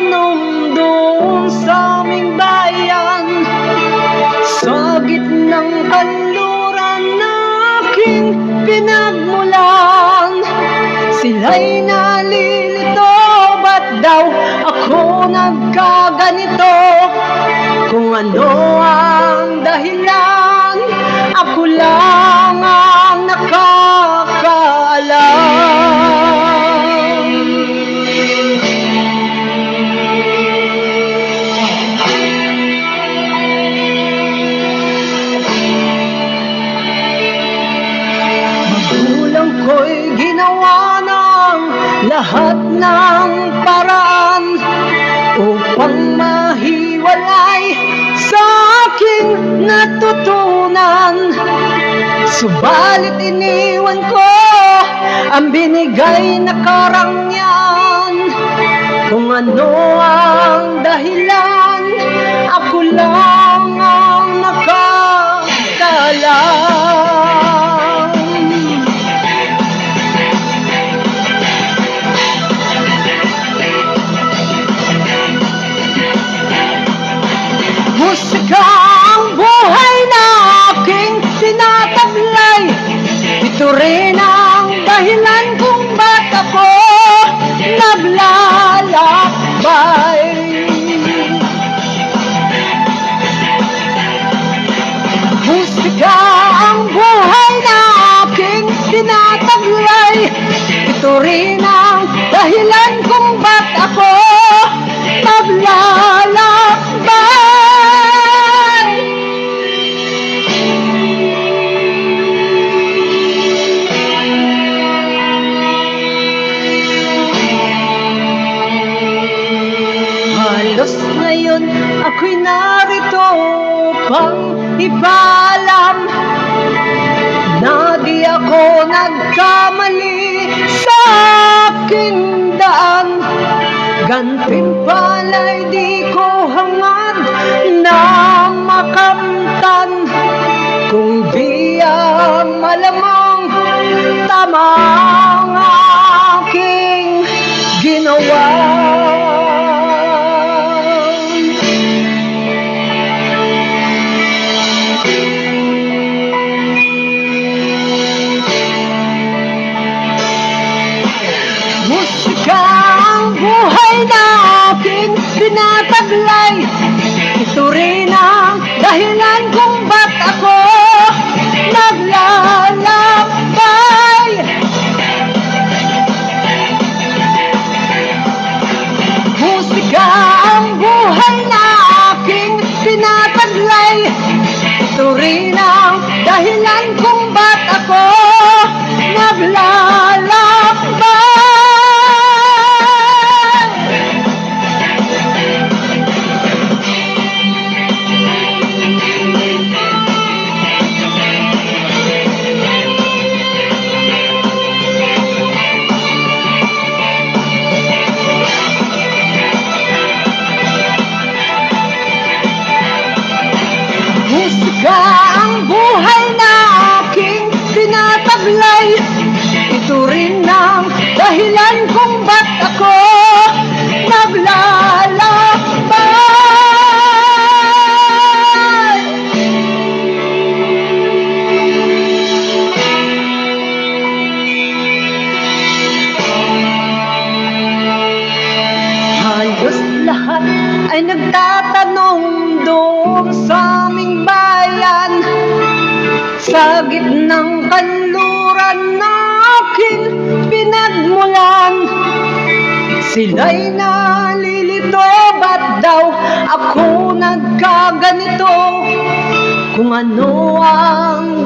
nagtatanong doon sa aming bayan, sa gitnang kanluran na aking pinagmulan. Sila'y nalilito, ba't daw ako nagkaganito? Kung ano ang dahilan, ako lang ang nakakaalam. Magulang ko'y ginawa ng lahat ng paraan upang mahiwalay sa aking natutunan. Subalit iniwan ko ang binigay na karangyaan. Kung ano ang dahilan, ako lang ang nakakaalam. Musika ang buhay na aking tinataglay. Ito rin ang dahilan kung ba't ako naglalakbay. Musika ang buhay na aking tinataglay. Ito rin ang dahilan kung ba't ako naglalakbay. Halos ngayon ako'y narito pang ipaalam na di ako nagkamali sa aking daan. Gantimpala'y di ko hangad na makamtan, kung di ang malamang tama ang aking ginawa. Musika ang buhay na aking tinataglay. Ito rin ang dahilan kung ba't ako naglalakbay. Musika ang buhay na aking tinataglay. Ito rin ang dahilan kung ba't ako naglalakbay. Musika ang buhay na aking tinataglay. Ito rin ang dahilan kung ba't ako naglalakbay. Halos lahat ay nagtatanong doon sa aming bayan, sa gitnang kanluran na aking pinagmulan. Sila'y nalilito, ba't daw ako nagkaganito? Kung ano ang